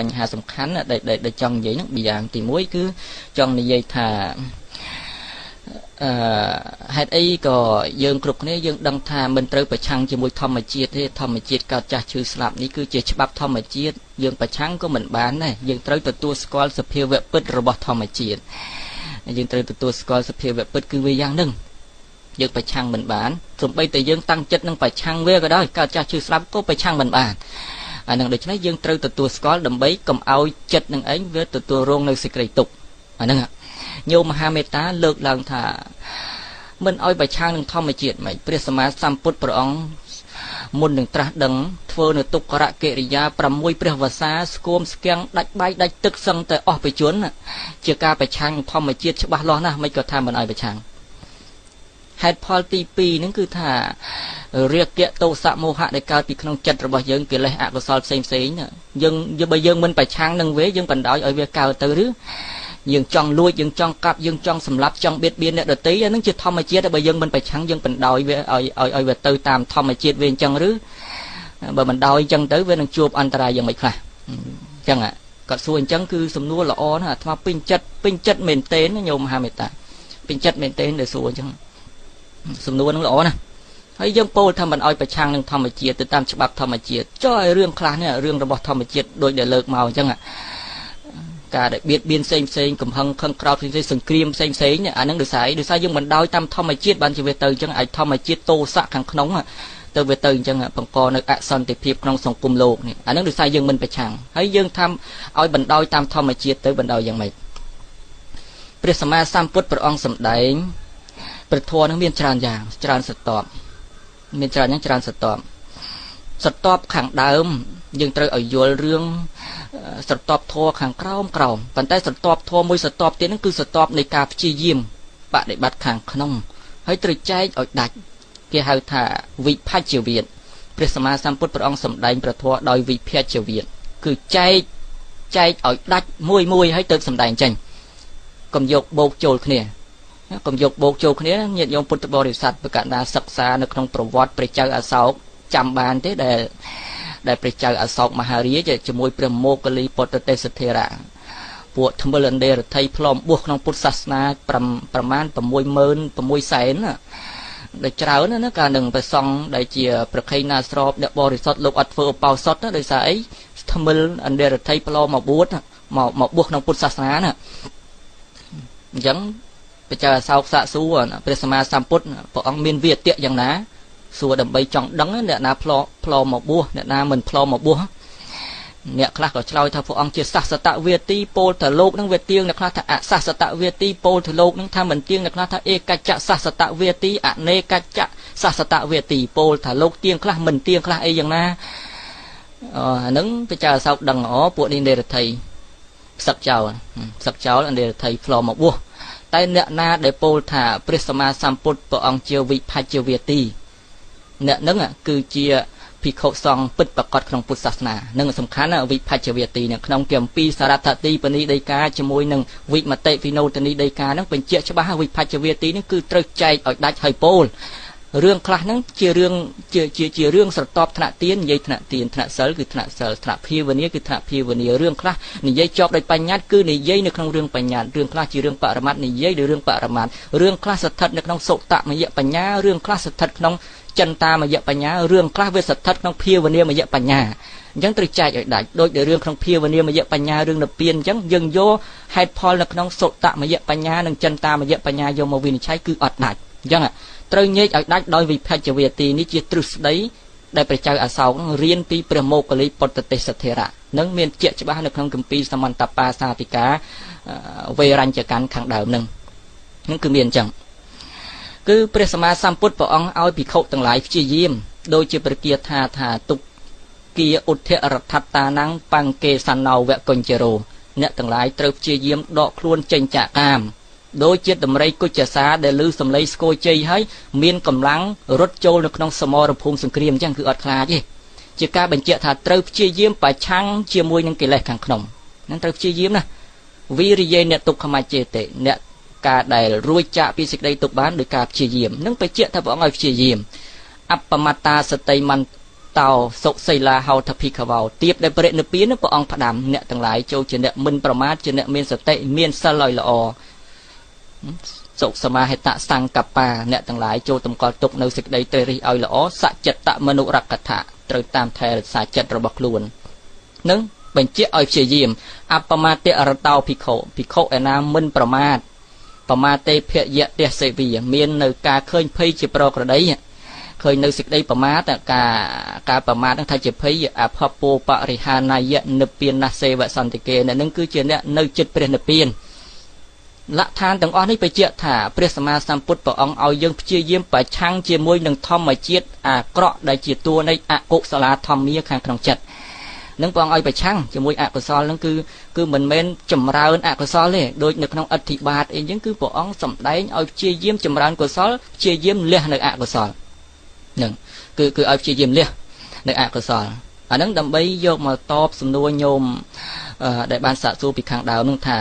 បញ្ហាសំខាន់ដែលចង់និយាយហ្នឹងពីយ៉ាងទី1គឺចង់និយាយថាហេតុអីក៏យើងគ្រប់គ្នាយើងដឹងថាមិនត្រូវប្រឆាំងជាមួយធម្មជាតិទេធម្មជាតិកើតចាស់ឈឺស្លាប់នេះគឺជាច្បាប់ធម្មជាតិយើងប្រឆាំងក៏មិនបានដែរយើងត្រូវទទួលស្គាល់សភាវៈពិតរបស់ធម្មជាតិយើងត្រូវទទួលស្គាល់សភាវៈពិតគឺវាយ៉ាងហ្នឹងយើងប្រឆាំងមិនបានសូម្បីតែយើងតាំងចិត្តនឹងប្រឆាំងវាក៏ដោយកើតចាស់ឈឺស្លាប់ក៏ប្រឆាំងមិនបានអានឹងដូច្នេះយើងត្រូវទទួលស្គាល់ដើម្បីកុំឲ្យចិត្តនឹងឯងវាទទួលរងនៅសេចក្តីទុក្ខអាហ្នឹងញោមមហាមេត្តាលើកឡើងថាមិនឲ្យប្រឆាំងនឹងធម្មជាតិមិនព្រះសម្មាសម្ពុទ្ធព្រះអង្គមុននឹងត្រាស់ដឹងធ្វើនៅទុក្ខរកិរិយា6ព្រះវសាស្គមស្គាំងដាច់បាយដាច់ទឹកសឹងតែអស់បជនជាការប្រឆាំងធម្មជាតិច្បាស់លាស់ណាស់មិនក៏ថាមិនឲ្យប្រឆាំងហេតុផលទី2ហ្នឹងគឺថារាគៈទោសៈមោហៈដែលកើតពីក្នុងចិត្តរបស់យើងកិលេសអកុសលផ្សេងយើងបើយើងមិនប្រឆាំងនឹងវាយើងបណ្ដោយឲ្យវាកើតទៅឬយើងចង់លួចយើងចង់កាប់យើងចង់សម្លាប់ចង់បៀតបៀនអ្នកដទៃអានឹងជាធម្មជាតិបើយើងមិនប្រឆាំងយើងបណ្ដោយវាឲ្យវាទៅតាមធម្មជាតិវាអញ្ចឹងឬបើបណ្ដោយអញ្ចឹងទៅវានឹងជួបអន្តរាយយ៉ាងម៉េចខ្លះអញ្ចឹងគាត់សួរអញ្ចឹងគឺសំណួរល្អណាស់អាត្មាពេញចិត្តមែនទែនញោមមហាមេត្តាពេញចិត្តមែនទែនដែលសួរអញ្ចឹងសំណួរនឹងល្អណាស់ហើយយើងពោលថាមិនឲ្យប្រឆាំងនឹងធម្មជាតិទៅតាមច្បាប់ធម្មជាតិចុះឲ្យរឿងខ្លះនេះរឿងរបស់ធម្មជាតិដូចដែលលើកមកអញ្ចឹងការដែលបៀតបៀនផ្សេងកំហឹងខឹងក្រោធផ្សេងសង្គ្រាមផ្សេងអានឹងដោយសារយើងមិនដោយតាមធម្មជាតិបានជាវាទៅអញ្ចឹងឲ្យធម្មជាតិទោសៈខាងក្នុងទៅវាទៅអញ្ចឹងបង្កនៅអសន្តិភាពក្នុងសង្គមលោកនេះអានឹងដោយសារយើងមិនប្រឆាំងហើយយើងធ្វើឲ្យបណ្ដោយតាមធម្មជាតិទៅបណ្ដោយយ៉ាងម៉េចព្រះសម្មាសម្ពុទ្ធព្រះអង្គសម្ដែងព្រះធម៌នឹងមានច្រើនយ៉ាងច្រើនសតបមានច្រើនយ៉ាងច្រើនសតបខាងដើមយើងត្រូវឲ្យយល់រឿងសតបធម៌ខាងក្រោមប៉ុន្តែសតបធម៌មួយសតបទៀតហ្នឹងគឺសតបនៃការព្យាយាមបដិបត្តិខាងក្នុងហើយត្រូវចែកឲ្យដាច់គេហៅថាវិភជ្ជវាទព្រះសម្មាសម្ពុទ្ធព្រះអង្គសម្ដែងព្រះធម៌ដោយវិភជ្ជវាទគឺចែកឲ្យដាច់មួយហើយទៅសម្ដែងចេញកុំយកបោកចូលគ្នាកុំយកបោកចូលគ្នាញាតិញោមពុទ្ធបរិស័ទប្រកាសថាសិក្សានៅក្នុងប្រវត្តិព្រះចៅអសោកចាំបានទេដែលព្រះចៅអសោកមហារាជជាមួយព្រះមោគលីពុទ្ធទេសធិរៈពួកថ្មិលអន្តរថៃផ្លំបួសក្នុងពុទ្ធសាសនាប្រមាណ66000ដែលច្រើនណាកាលនឹងព្រះសង្ឃដែលជាប្រខៃណាស្របអ្នកបរិសុទ្ធលោកអត់ធ្វើឧបោសថដោយសារអីថ្មិលអន្តរថៃផ្លំមកបួសក្នុងពុទ្ធសាសនាណាអញ្ចឹងព្រះចៅអសោកសាកសួរព្រះសម្មាសម្ពុទ្ធព្រះអង្គមានវិទៈយ៉ាងណាសួរដើម្បីចង់ដឹងអ្នកណាផ្លមកបួសអ្នកណាមិនផ្លមកបួសអ្នកខ្លះក៏ឆ្លើយថាព្រះអង្គជាសាសតវាទីពោលទៅលោកនឹងវាទៀងអ្នកខ្លះថាអសាសតវាទីពោលទៅលោកនឹងថាមិនទៀងអ្នកខ្លះថាឯកច្ចៈសាសតវាទីអនេកច្ចៈសាសតវាទីពោលថាលោកទៀងខ្លះមិនទៀងខ្លះអីយ៉ាងណាអានឹងព្រះចៅអសោកដឹងពួកនេះនេរថៃផ្សឹកចោលអនេរថៃផ្លមកបួសតែអ្នកណាដែលពោលថាព្រះសម្មាសម្ពុទ្ធព្រះអង្គជាវិភជ្ជវាទីអ្នកនឹងគឺជាភិក្ខុសង្ឃពិតប្រកបក្នុងពុទ្ធសាសនានឹងសំខាន់ណាវិភជ្ជវាទីនៅក្នុងគម្ពីរសារថទីបនីដីកាជាមួយនឹងវិមតិវិណោទនីដីកានឹងបញ្ជាក់ច្បាស់វិភជ្ជវាទីនេះគឺត្រូវចែកឲ្យដាច់ហើយពោលរឿងខ្លះហ្នឹងជារឿងស្រទាប់ថ្នាក់ទាននិយាយថ្នាក់ទានថ្នាក់សិលគឺថ្នាក់សិលថ្នាក់ភាវនាគឺថ្នាក់ភាវនារឿងខ្លះនិយាយជាប់ដោយបញ្ញត្តិគឺនិយាយនៅក្នុងរឿងបញ្ញត្តិរឿងខ្លះជារឿងបរមត្តនិយាយដោយរឿងបរមត្តរឿងខ្លះស្ថិតនៅក្នុងសុតមយបញ្ញារឿងខ្លះស្ថិតក្នុងចិន្តាមយបញ្ញារឿងខ្លះវាស្ថិតក្នុងភាវនាមយបញ្ញាអញ្ចឹងត្រូវចែកឲ្យដាច់ដូចដែលរឿងក្នុងភាវនាមយបញ្ញារឿងនិព្វានអញ្ចឹងយើងយកហេតុផលនៅក្នុងសុតមយបញ្ញានិងចិន្តាមយបញ្ញាយកមកវិនិច្ឆ័យគឺអត់ដាច់អញ្ចឹងត្រូវញែកឲ្យដាច់ដោយវិភជ្ជវាទីនេះជាទ្រឹស្ដីដែលព្រះចៅអសោករៀនពីព្រះមោគលីពុទ្ធទេសធិរៈនឹងមានជាក់ច្បាស់នៅក្នុងគម្ពីរសមន្តបាសាទិកាវេរញ្ញកាន់ខាងដើមនឹងគឺមានអញ្ចឹងគឺព្រះសម្មាសម្ពុទ្ធព្រះអង្គឲ្យភិក្ខុទាំងឡាយព្យាយាមដូចជាព្រះគាថាទុគីឧទ្ធរដ្ឋតានាំងបង្កេសណោវកញ្ចរោអ្នកទាំងឡាយត្រូវព្យាយាមដកខ្លួនចេញចាកកាមដោយជាតម្រៃគុជសាដែលឮសំឡេងស្គរជ័យហើយមានកម្លាំងរត់ចូលនៅក្នុងសមរភូមិសង្គ្រាមអញ្ចឹងគឺអត់ខ្លាចទេជាការបញ្ជាក់ថាត្រូវព្យាយាមប្រឆាំងជាមួយនឹងកិលេសខាងក្នុងហ្នឹងត្រូវព្យាយាមណាវិរិយេអ្នកទុក្ខមច្ចេតិអ្នកការដែលរួចចាកពីសេចក្តីទុក្ខបានដោយការព្យាយាមនឹងបញ្ជាក់ថាព្រះអង្គឲ្យព្យាយាមអបមត្តាសតិ តោសុសីឡាហោថភិក្ខវោទៀបដែលព្រះនិព្វានព្រះអង្គផ្ដាំអ្នកទាំងឡាយចូលជាអ្នកមិនប្រមាទជាអ្នកមានសតិមានសិលឲ្យល្អសុសមាហិតសង្កប្បាអ្នកទាំងឡាយចូលតម្កល់ទុកនៅសេចក្តីត្រេះរិះឲ្យល្អសច្ចតមនុរកថាត្រូវតាមថែរក្សាចិត្តរបស់ខ្លួននឹងបញ្ជាក់ឲ្យព្យាយាមអបមាទរតោភិក្ខុឯណាមិនប្រមាទបមាទេភយៈទេសសេវីមាននៅការឃើញភ័យជាប្រក្រតីឃើញនៅសេចក្តីប្រមាទការប្រមាទនឹងថាជាភ័យអភពោបរិហានាយៈនិព្វានសេវសន្តិកេអ្នកនឹងគឺជាអ្នកនៅចិត្តព្រះនិព្វានលក្ខឋានទាំងអស់នេះបញ្ជាក់ថាព្រះសម្មាសម្ពុទ្ធព្រះអង្គឲ្យយើងព្យាយាមប្រឆាំងជាមួយនឹងធម្មជាតិអាក្រក់ដែលជាតួនៃអកុសលាធម្មាខាងក្នុងចិត្តនឹងព្រះអង្គឲ្យប្រឆាំងជាមួយអកុសលនឹងគឺមិនមែនចម្រើនអកុសលទេដូចនៅក្នុងអធិបាតអីចឹងគឺព្រះអង្គសម្ដែងឲ្យព្យាយាមចម្រើនកុសលព្យាយាមលះនៅអកុសលនឹងគឺឲ្យព្យាយាមលះនៅអកុសលអានឹងដើម្បីយកមកតបសំណួរញោមដែលបានសាកសួរពីខាងដើមនឹងថា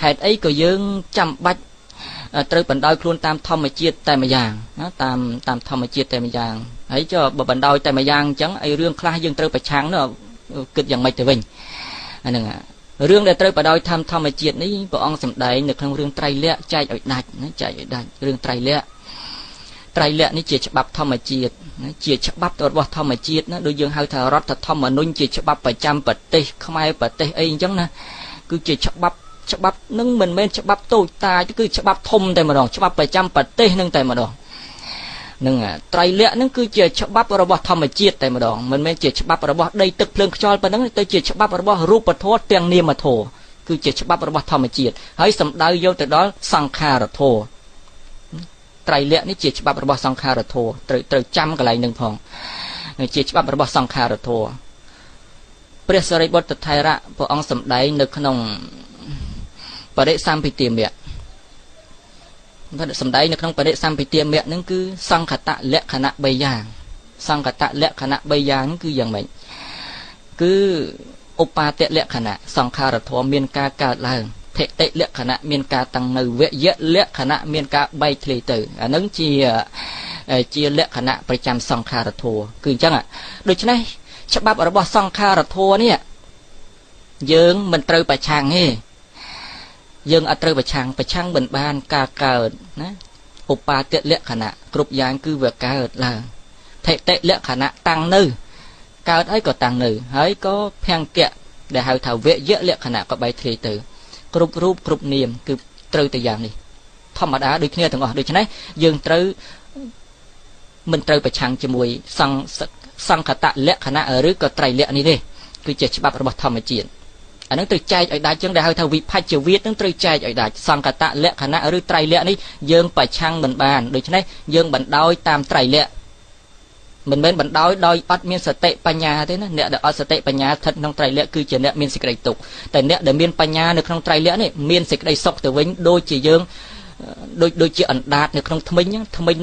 ហេតុអីក៏យើងចាំបាច់ត្រូវបណ្ដោយខ្លួនតាមធម្មជាតិតែម្យ៉ាងណាតាមធម្មជាតិតែម្យ៉ាងហើយចុះបើបណ្ដោយតែម្យ៉ាងអញ្ចឹងអីរឿងខ្លះយើងត្រូវប្រឆាំងនោះគិតយ៉ាងម៉េចទៅវិញអាហ្នឹងរឿងដែលត្រូវបណ្ដោយធម្មជាតិនេះព្រះអង្គសម្ដែងនៅក្នុងរឿងត្រៃលក្ខចែកឲ្យដាច់ណាចែកឲ្យដាច់រឿងត្រៃលក្ខនេះជាច្បាប់ធម្មជាតិជាច្បាប់របស់ធម្មជាតិណាដូចយើងហៅថារដ្ឋធម្មនុញ្ញជាច្បាប់ប្រចាំប្រទេសខ្មែរប្រទេសអីអញ្ចឹងណាគឺជាច្បាប់នឹងមិនមែនច្បាប់តូចតាចគឺច្បាប់ធំតែម្ដងច្បាប់ប្រចាំប្រទេសនឹងតែម្ដងនឹងត្រៃលក្ខនឹងគឺជាច្បាប់របស់ធម្មជាតិតែម្ដងមិនមែនជាច្បាប់របស់ដីទឹកភ្លើងខ្យល់ប៉ុណ្ណឹងទៅជាច្បាប់របស់រូបធម៌ទាំងនាមធម៌គឺជាច្បាប់របស់ធម្មជាតិហើយសំដៅយកទៅដល់សង្ខារធម៌ត្រៃលក្ខនេះជាច្បាប់របស់សង្ខារធម៌ត្រូវចាំកន្លែងនឹងផងជាច្បាប់របស់សង្ខារធម៌ព្រះសារីបុត្រថេរៈព្រះអង្គសម្ដែងនៅក្នុងបរិសម្ពិទាមៈសម្ដែងនៅក្នុងបរិសម្ពិទាមៈហ្នឹងគឺសង្ខតលក្ខណៈ3យ៉ាងសង្ខតលក្ខណៈ3យ៉ាងគឺយ៉ាងម៉េចគឺឧបាទលក្ខណៈសង្ខារធម៌មានការកើតឡើងភតិលក្ខណៈមានការតាំងនៅវយៈលក្ខណៈមានការបែកធ្លាយទៅអាហ្នឹងជាលក្ខណៈប្រចាំសង្ខារធម៌គឺអញ្ចឹងដូច្នេះច្បាប់របស់សង្ខារធម៌នេះយើងមិនត្រូវប្រឆាំងទេយើងអត់ត្រូវប្រឆាំងមិនបានការកើតណាឧបាទលក្ខណៈគ្រប់យ៉ាងគឺវាកើតឡើងថេតិលក្ខណៈតាំងនៅកើតហើយក៏តាំងនៅហើយក៏ភង្គៈដែលហៅថាវយៈលក្ខណៈក៏បែកធ្លាយទៅគ្រប់រូបគ្រប់នាមគឺត្រូវតែយ៉ាងនេះធម្មតាដូចគ្នាទាំងអស់ដូច្នេះយើងត្រូវមិនត្រូវប្រឆាំងជាមួយសង្ខតលក្ខណៈឬក៏ត្រៃលក្ខនេះទេគឺជាច្បាប់របស់ធម្មជាតិអានឹងត្រូវចែកឲ្យដាច់ចឹងដែលហៅថាវិភច្ចវិទ្យានឹងត្រូវចែកឲ្យដាច់សង្កតលក្ខណៈឬត្រៃលក្ខនេះយើងប្រឆាំងមិនបានដូច្នេះយើងបណ្ដោយតាមត្រៃលក្ខមិនមែនបណ្ដោយដោយអត់មានសតិបញ្ញាទេណាអ្នកដែលអត់សតិបញ្ញាស្ថិតក្នុងត្រៃលក្ខគឺជាអ្នកមានសេចក្តីទុក្ខតែអ្នកដែលមានបញ្ញានៅក្នុងត្រៃលក្ខនេះមានសេចក្តីសុខទៅវិញដូចជាយើងដូចជាអណ្ដាតនៅក្នុងថ្មិញ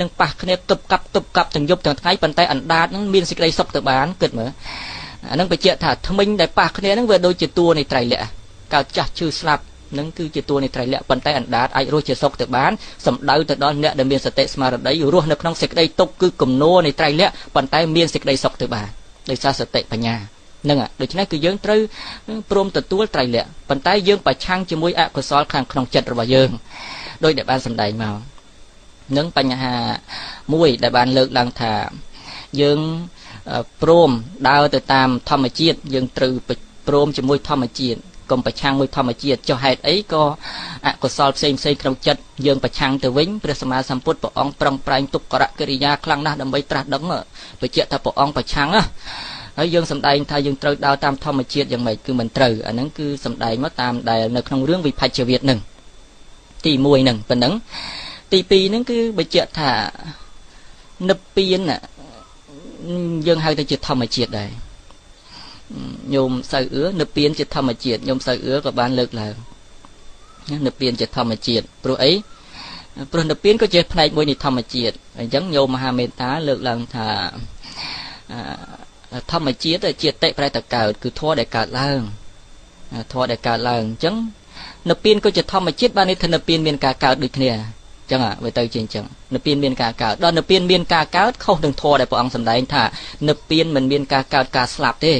នឹងប៉ះគ្នាទប់កាប់ទាំងយប់ទាំងថ្ងៃប៉ុន្តែអណ្ដាតនឹងមានសេចក្តីសុខទៅបានគិតមើលអានឹងបញ្ជាក់ថាថ្មិញដែលប៉ះគ្នានឹងវាដូចជាតួនៃត្រៃលក្ខកើតចាស់ឈឺស្លាប់នឹងគឺជាតួនៃត្រៃលក្ខប៉ុន្តែអណ្ដាតអាចរស់ជាសុខទៅបានសំដៅទៅដល់អ្នកដែលមានសតិស្មារតីរស់នៅក្នុងសេចក្តីទុក្ខគឺគំនោនៃត្រៃលក្ខប៉ុន្តែមានសេចក្តីសុខទៅបានដោយសារសតិបញ្ញានឹងដូច្នេះគឺយើងត្រូវព្រមទទួលត្រៃលក្ខប៉ុន្តែយើងប្រឆាំងជាមួយអកុសលខាងក្នុងចិត្តរបស់យើងដោយដែលបានសម្ដែងមកនឹងបញ្ហាមួយដែលបានលើកឡើងថាយើងព្រមដើរទៅតាមធម្មជាតិយើងត្រូវព្រមជាមួយធម្មជាតិកុំប្រឆាំងមួយធម្មជាតិចុះហេតុអីក៏អកុសលផ្សេងក្នុងចិត្តយើងប្រឆាំងទៅវិញព្រះសម្មាសម្ពុទ្ធព្រះអង្គប្រឹងប្រែងទុក្ករកិរិយាខ្លាំងណាស់ដើម្បីត្រាស់ដឹងបញ្ជាក់ថាព្រះអង្គប្រឆាំងហើយយើងសម្ដែងថាយើងត្រូវដើរតាមធម្មជាតិយ៉ាងម៉េចគឺមិនត្រូវអាហ្នឹងគឺសម្ដែងមកតាមដែលនៅក្នុងរឿងវិភច្ចវិទ្យានឹងទី1ហ្នឹងប៉ុណ្ណឹងទី2ហ្នឹងគឺបញ្ជាក់ថានិព្វានយើងហៅទៅជាធម្មជាតិដែរញោមសៅអឿនិព្វានជាធម្មជាតិញោមសៅអឿក៏បានលើកឡើងនិព្វានជាធម្មជាតិព្រោះអីព្រោះនិព្វានក៏ជាផ្នែកមួយនៃធម្មជាតិអញ្ចឹងញោមមហាមេត្តាលើកឡើងថាធម្មជាតិជាតិប្រែតកើតគឺធម៌ដែលកើតឡើងអញ្ចឹងនិព្វានក៏ជាធម្មជាតិបានន័យថានិព្វានមានការកើតដូចគ្នា ចឹងវាទៅជាអញ្ចឹងនិព្វានមានការកើតដល់និព្វានមានការកើតខុសនឹងធម៌ដែលព្រះអង្គសម្ដែងថានិព្វានមិនមានការកើតការស្លាប់ទេ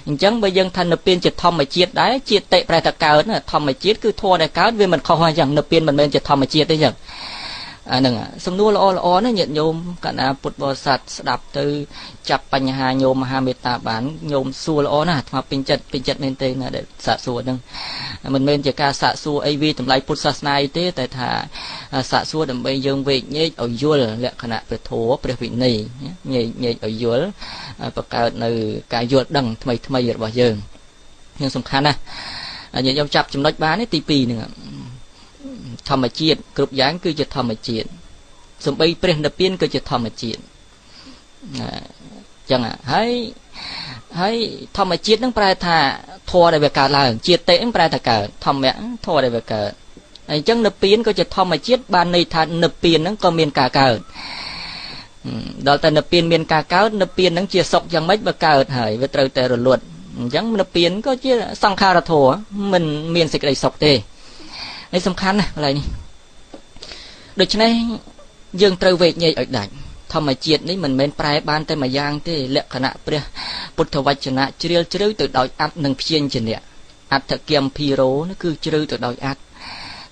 អញ្ចឹងបើយើងថានិព្វានជាធម្មជាតិដែរជាតិប្រែតែកើតធម្មជាតិគឺធម៌ដែលកើតវាមិនខុសអញ្ចឹងនិព្វានមិនមែនជាធម្មជាតិទេអញ្ចឹងអាហ្នឹងសំណួរល្អណាញាតិញោមកណ្ណាពុទ្ធបរិស័ទស្ដាប់ទៅចាប់បញ្ហាញោមមហាមេត្តាបានញោមសួរល្អណាស់អាត្មាពេញចិត្តមែនទេណាដែលសាកសួរហ្នឹងមិនមែនជាការសាកសួរអីវាតម្លៃពុទ្ធសាសនាទេតែថាសាកសួរដើម្បីយើងវេកញែកឲ្យយល់លក្ខណៈព្រះធម៌ព្រះវិន័យញែកឲ្យយល់បង្កើតនៅការយល់ដឹងថ្មីរបស់យើងសំខាន់ណាស់ញាតិញោមចាប់ចំណុចបានទី2ហ្នឹងធម្មជាតិគ្រប់យ៉ាងគឺជាធម្មជាតិសំបីព្រះនិព្វានក៏ជាធម្មជាតិចឹងហើយធម្មជាតិនឹងប្រែថាធម៌ដែលវាកើតឡើងជាតិតិនឹងប្រែថាកើតធម្មៈធម៌ដែលវាកើតហើយអញ្ចឹងនិព្វានក៏ជាធម្មជាតិបានន័យថានិព្វាននឹងក៏មានការកើតដល់តែនិព្វានមានការកើតនិព្វាននឹងជាសុខយ៉ាងម៉េចបើកើតហើយវាត្រូវតែរលត់អញ្ចឹងនិព្វានក៏ជាសង្ខារធម៌មិនមានសេចក្តីសុខទេនេះសំខាន់ណាស់កន្លែងនេះដូច្នេះយើងត្រូវវេកញែកឲ្យដាច់ធម្មជាតិនេះមិនមែនប្រែបានតែមួយយ៉ាងទេលក្ខណៈព្រះពុទ្ធវចនៈជ្រាលជ្រៅទៅដោយអត្តនិងព្យាញ្ជនៈអត្តគមភីរោនោះគឺជ្រៅទៅដោយអត្ត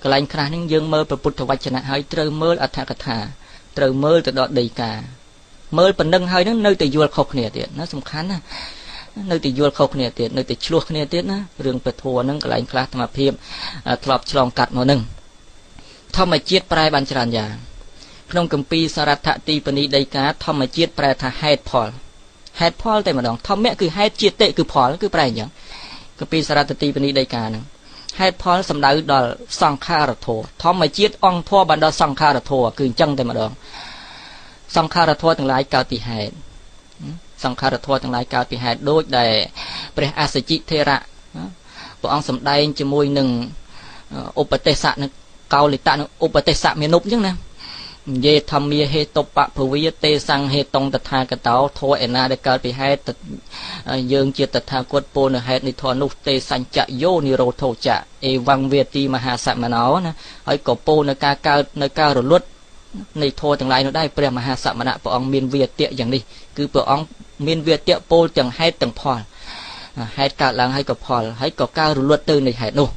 កន្លែងខ្លះនេះយើងមើលព្រះពុទ្ធវចនៈហើយត្រូវមើលអត្ថកថាត្រូវមើលទៅដល់ដីកាមើលប៉ុណ្ណឹងហើយនឹងនៅតែយល់ខុសគ្នាទៀតណាសំខាន់ណានៅតែយល់ខុសគ្នាទៀតនៅតែឆ្លោះគ្នាទៀតណារឿងពធហ្នឹងកន្លែងខ្លះធម្មភាពធ្លាប់ឆ្លងកាត់មកហ្នឹងធម្មជាតិប្រែបានច្រើនយ៉ាងក្នុងគម្ពីរសរថទីបនីដីកាធម្មជាតិប្រែថាហេតុផលតែម្ដងធម្មៈគឺហេតុជាតិគឺផលគឺប្រែអញ្ចឹងគម្ពីរសរថទីបនីដីកាហ្នឹងហេតុផលសំដៅដល់សង្ខារធម៌ធម្មជាតិអង្គធម៌បានដល់សង្ខារធម៌គឺអញ្ចឹងតែម្ដងសង្ខារធម៌ទាំងឡាយកើតពីហេតុសង្ខារធម៌ទាំងឡាយកើតពីហេតុដូចដែលព្រះអសជិធេរៈព្រះអង្គសម្ដែងជាមួយនឹងឧបទេសៈនឹងកោលិតៈនឹងឧបទេសៈមេនុបអញ្ចឹងណាយេធម្មាហេតុបភវិទេសង្ហេតុងតថាគតោធម៌ឯណាដែលកើតពីហេតុយើងជាតថាគតពោលនៅហេតុនៃធម៌នោះទេសញ្ចយោនិរោធោចៈអេវង្វេទីមហាសមណោណាហើយក៏ពោលនៅការកើតនៅការរលត់នៃធម៌ទាំងឡាយនោះដែរព្រះមហាសមណៈព្រះអង្គមានវាទៈយ៉ាងនេះគឺព្រះអង្គមានវាទៈពោលទាំងហេតុទាំងផលហេតុកើតឡើងហើយក៏ផលហើយក៏ការរលត់ទៅនៃហេតុនោះ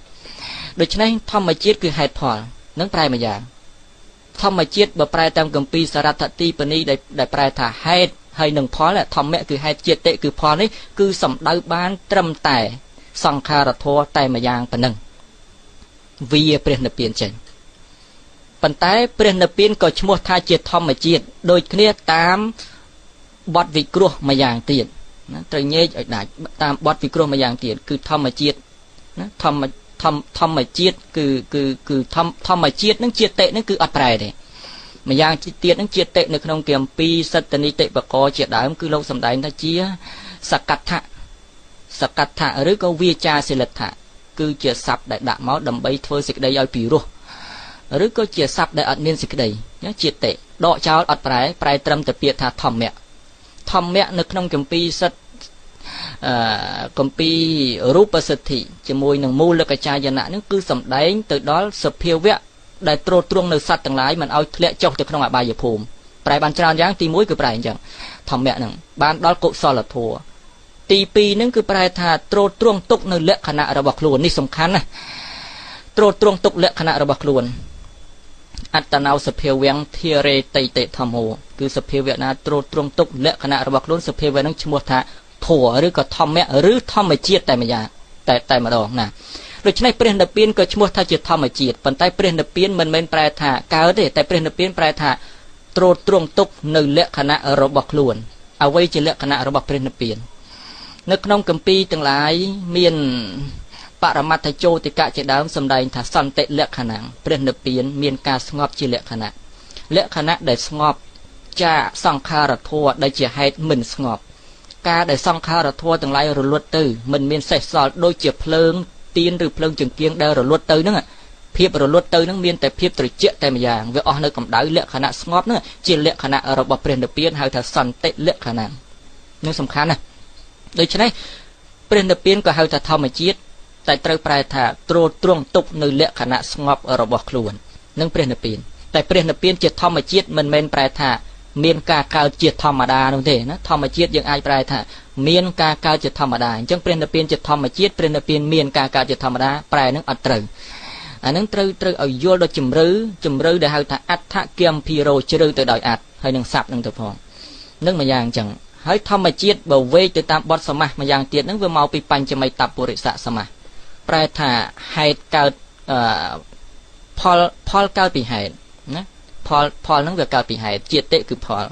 ដូច្នេះធម្មជាតិគឺហេតុផលនឹងប្រែមួយយ៉ាងធម្មជាតិបើប្រែតាមគម្ពីរសរថទីបនីដែលប្រែថាហេតុហើយនឹងផលធម្មៈគឺហេតុជាតិគឺផលនេះគឺសំដៅបានត្រឹមតែសង្ខារធម៌តែមួយយ៉ាងប៉ុណ្ណឹងវាព្រះនិព្វានចេញប៉ុន្តែព្រះនិព្វានក៏ឈ្មោះថាជាធម្មជាតិដូចគ្នាតាមបទវិគ្រោះមួយយ៉ាងទៀតណាត្រូវញែកឲ្យដាច់តាមបទវិគ្រោះមួយយ៉ាងទៀតគឺធម្មជាតិណាធម្មជាតិគឺធម្មជាតិនឹងជាតិនឹងគឺអត់ប្រែទេម្យ៉ាងទៀតនឹងជាតិនៅក្នុងគម្ពីរសត្តនិតិបកជាដើមគឺលោកសម្ដែងថាជាសកដ្ឋៈឬក៏វាចាសិលដ្ឋៈគឺជាស័ព្ទដែលដាក់មកដើម្បីធ្វើសេចក្តីឲ្យពីរោះឬក៏ជាស័ព្ទដែលអត់មានសេចក្តីជាតិដកចោលអត់ប្រែត្រឹមតែពាក្យថាធម្មៈនៅក្នុងគម្ពីរសិទ្ធគម្ពីររូបសិទ្ធិជាមួយនឹងមូលកចាយណៈនេះគឺសម្ដែងទៅដល់សភាវៈដែលទ្រទ្រង់នៅសត្វទាំងឡាយមិនឲ្យធ្លាក់ចុះទៅក្នុងអបាយភូមិប្រែបានច្រើនយ៉ាងទី1គឺប្រែអញ្ចឹងធម្មៈហ្នឹងបានដល់កុសលធម៌ទី2ហ្នឹងគឺប្រែថាទ្រទ្រង់ទុកនៅលក្ខណៈរបស់ខ្លួននេះសំខាន់ណាទ្រទ្រង់ទុកលក្ខណៈរបស់ខ្លួនអត្តនោសភាវៈធារេតៃតេធម្មោគឺសភាវៈណាទ្រទ្រង់ទុកលក្ខណៈរបស់ខ្លួនសភាវៈហ្នឹងឈ្មោះថាធម៌ឬក៏ធម្មៈឬធម្មជាតិតែម្យ៉ាងតែម្ដងណាដូច្នេះព្រះនិព្វានក៏ឈ្មោះថាជាធម្មជាតិប៉ុន្តែព្រះនិព្វានមិនមែនប្រែថាកើតទេតែព្រះនិព្វានប្រែថាទ្រទ្រង់ទុកនៅលក្ខណៈរបស់ខ្លួនអ្វីជាលក្ខណៈរបស់ព្រះនិព្វាននៅក្នុងគម្ពីរទាំងឡាយមានបរមត្ថជោតិកៈជាដើមសម្ដែងថាសន្តិលក្ខណៈព្រះនិព្វានមានការស្ងប់ជាលក្ខណៈដែលស្ងប់ចាសង្ខារធម៌ដែលជាហេតុមិនស្ងប់ការដែលសង្ខារធម៌ទាំងឡាយរលត់ទៅមិនមានសេសសល់ដូចជាភ្លើងទៀនឬភ្លើងចង្គៀងដែលរលត់ទៅហ្នឹងភាពរលត់ទៅហ្នឹងមានតែភាពត្រជាក់តែម្យ៉ាងវាអស់នៅកម្ដៅលក្ខណៈស្ងប់ហ្នឹងជាលក្ខណៈរបស់ព្រះនិព្វានហៅថាសន្តិលក្ខណៈនឹងសំខាន់ណាស់ដូច្នេះព្រះនិព្វានក៏ហៅថាធម្មជាតិតែត្រូវប្រែថាទ្រទ្រង់ទុកនៅលក្ខណៈស្ងប់របស់ខ្លួននឹងព្រះនិព្វាន តែព្រះនិព្វានជាធម្មជាតិមិនមែនប្រែថាមានការកើតជាធម្មតានោះទេណាធម្មជាតិយើងអាចប្រែថាមានការកើតជាធម្មតាអញ្ចឹងព្រះនិព្វានជាធម្មជាតិព្រះនិព្វានមានការកើតជាធម្មតាប្រែនឹងអត់ត្រូវអានឹងត្រូវឲ្យយល់ដល់ជំរឿដែលហៅថាអដ្ឋគមភិរោជ្រៅទៅដោយអត្តហើយនឹងស័ព្ទនឹងទៅផងនឹងមួយយ៉ាងអញ្ចឹងហើយធម្មជាតិបើវេកទៅតាមបទសមាសម្យ៉ាងទៀតហ្នឹងវាមកពីបញ្ចមិតពុរិសសមាសប្រែថាហេតុកើតផលកើតពីហេតុណាផលហ្នឹងវាកើតពីហេតុជាតិគឺផល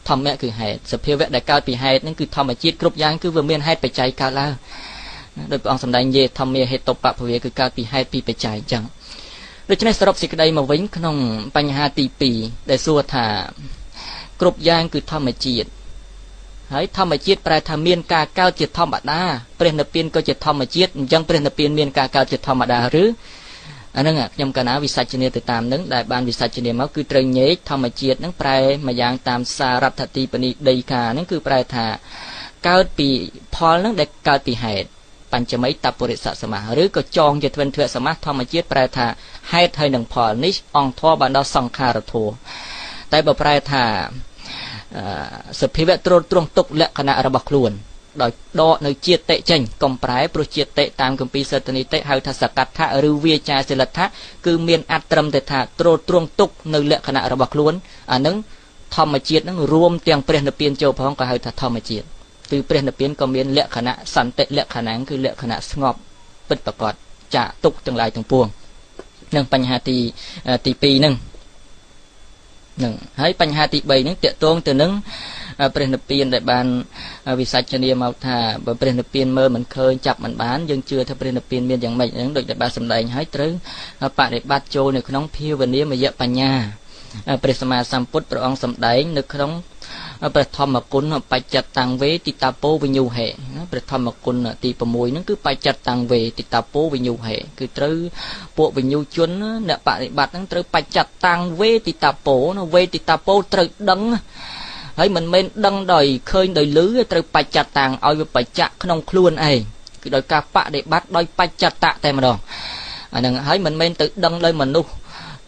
ធម្មៈគឺហេតុសភាវៈដែលកើតពីហេតុហ្នឹងគឺធម្មជាតិគ្រប់យ៉ាងគឺវាមានហេតុបច្ច័យកើតឡើងដោយព្រះអង្គសម្ដែងយេធម្មាហេតុបពភាគឺកើតពីហេតុពីបច្ច័យអញ្ចឹងដូច្នេះសរុបសេចក្តីមកវិញក្នុងបញ្ហាទី2ដែលសួរថាគ្រប់យ៉ាងគឺធម្មជាតិហើយធម្មជាតិប្រែថាមានការកើតជាធម្មតាព្រះនិព្វានក៏ជាធម្មជាតិអញ្ចឹងព្រះនិព្វានមានការកើតជាធម្មតាឬអាហ្នឹងខ្ញុំកណាវិសាជនាទៅតាមនឹងដែលបានវិសាជនាមកគឺត្រូវញែកធម្មជាតិហ្នឹងប្រែមួយយ៉ាងតាមសារថតិបនិដីកាហ្នឹងគឺប្រែថាកើតពីផលហ្នឹងដែលកើតពីហេតុបញ្ចមិតពុរិសសមាសឬក៏ចងជាទ្វិនទ្វសមាសធម្មជាតិប្រែថាហេតុហើយនឹងផលនេះអង្គធម៌បានដល់សង្ខារធម៌តែបើប្រែថាសភាវៈទ្រទ្រង់ទុកលក្ខណៈរបស់ខ្លួនដោយដកនៅជាតិចេញកំប្រែព្រោះជាតិតាមគម្ពីរសតនីតិហៅថាសកដ្ឋៈឬវាចាសិលដ្ឋៈគឺមានអត្រឹមតែថាទ្រទ្រង់ទុកនៅលក្ខណៈរបស់ខ្លួនអានឹងធម្មជាតិនឹងរួមទាំងព្រះនិព្វានចូលផងក៏ហៅថាធម្មជាតិគឺព្រះនិព្វានក៏មានលក្ខណៈសន្តិលក្ខណៈគឺលក្ខណៈស្ងប់ពិតប្រាកដចាកទុកទាំងឡាយទាំងពួងនឹងបញ្ហាទី2ហ្នឹងហើយបញ្ហាទី3ហ្នឹងតកតងទៅនឹងព្រះនិព្វានដែលបានវិសាជនាមកថាបើព្រះនិព្វានមើលមិនឃើញចាប់មិនបានយើងជឿថាព្រះនិព្វានមានយ៉ាងម៉េចហ្នឹងដូចដែលបានសម្ដែងហើយត្រូវបដិបត្តិចូលនៅក្នុងភាវនាមយបញ្ញាព្រះសម្មាសម្ពុទ្ធព្រះអង្គសម្ដែងនៅក្នុងព្រះធម្មគុណបច្ចតាំងវេទិតាពោវិញ្ញូហេព្រះធម្មគុណទី6ហ្នឹងគឺបច្ចតាំងវេទិតាពោវិញ្ញូហេគឺត្រូវពួកវិញ្ញូជនអ្នកបដិបត្តិហ្នឹងត្រូវបច្ចតាំងវេទិតាពោវេទិតាពោត្រូវដឹងហើយមិនមែនដឹងដោយឃើញដោយឮត្រូវបច្ចតាំងឲ្យវាបច្ចៈក្នុងខ្លួនឯងគឺដោយការបដិបត្តិដោយបច្ចតៈតែម្ដងអាហ្នឹងហើយមិនមែនទៅដឹងដោយមនុស្ស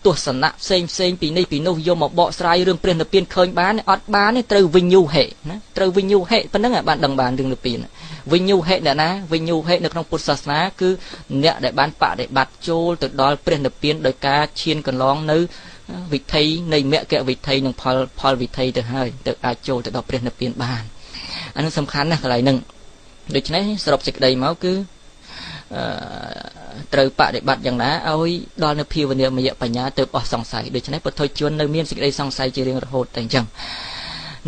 ទស្សនៈផ្សេងពីនេះពីនោះយកមកបកស្រាយរឿងព្រះនិព្វានឃើញបានអត់បានទេត្រូវវិញ្ញូហេណាត្រូវវិញ្ញូហេប៉ុណ្ណឹងបានដឹងបានរឿងនិព្វានវិញ្ញូហេអ្នកណាវិញ្ញូហេនៅក្នុងពុទ្ធសាសនាគឺអ្នកដែលបានបដិបត្តិចូលទៅដល់ព្រះនិព្វានដោយការឈានកន្លងនៅវិធីនៃមគ្គវិធីនិងផលវិធីទៅហើយទៅអាចចូលទៅដល់ព្រះនិព្វានបានអានោះសំខាន់ណាស់កន្លែងហ្នឹងដូច្នេះសរុបសេចក្តីមកគឺត្រូវបដិបត្តិយ៉ាងណាឲ្យដល់នៅភាវនាមយបញ្ញាទៅអស់សង្ស័យដូច្នេះពុទ្ធជននៅមានសេចក្តីសង្ស័យជារៀងរហូតតែអញ្ចឹង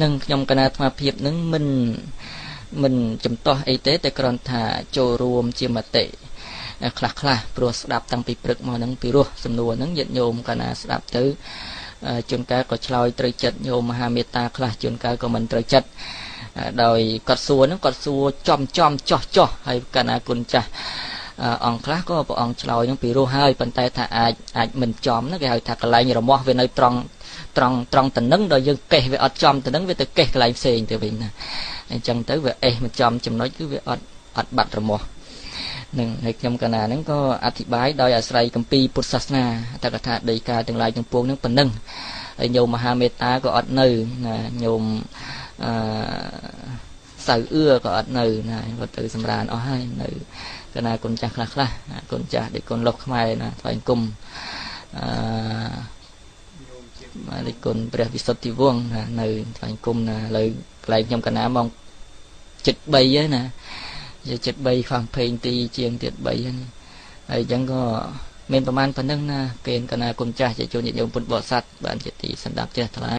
នឹងខ្ញុំកណាអាត្មាភាពនឹងមិនចំទាស់អីទេតែគ្រាន់ថាចូលរួមជាមតិខ្លះព្រោះស្ដាប់តាំងពីព្រឹកមកហ្នឹងពីរោះសំណួរហ្នឹងញាតិញោមកណាស្ដាប់ទៅជួនកាលក៏ឆ្លើយត្រូវចិត្តញោមមហាមេត្តាខ្លះជួនកាលក៏មិនត្រូវចិត្តដោយគាត់សួរហ្នឹងគាត់សួរចំចោះហើយកណាគុណចាស់អង្គខ្លះក៏ព្រះអង្គឆ្លើយហ្នឹងពីរោះហើយប៉ុន្តែថាអាចមិនចំណាគេហៅថាកន្លែងរមាស់វានៅត្រង់តំណឹងដល់យើងកេះវាអត់ចំតំណឹងវាទៅកេះកន្លែងផ្សេងទៅវិញណាអញ្ចឹងទៅវាអេះមិនចំចំណុចគឺវាអត់បាត់រមាស់នឹងហើយខ្ញុំកណាហ្នឹងក៏អធិប្បាយដោយអាស្រ័យគម្ពីរពុទ្ធសាសនាតកថាដីកាទាំងឡាយទាំងពួងហ្នឹងប៉ុណ្ណឹងហើយញោមមហាមេត្តាក៏អត់នៅណាញោមសៅអឿក៏អត់នៅណាគាត់ទៅសម្រានអស់ហើយនៅកណាគុណចាស់ខ្លះគុណចាស់ដូចគុណលោកខ្មែរណាថ្វាយគុំបាទដូចគុណព្រះវិសុទ្ធិវង្សណានៅថ្វាយគុំណាលើកន្លែងខ្ញុំកណាម៉ោង 7:03 ហើយណា7:03ខ្វះ20ទីជាងទៀត3ហើយហើយអញ្ចឹងក៏មានប្រមាណប៉ុណ្ណឹងណាគេកណាគុណចាស់ជាជនញាតិញោមពុទ្ធបរិស័ទបានជាទីសន្តាប់ជ្រះថ្លា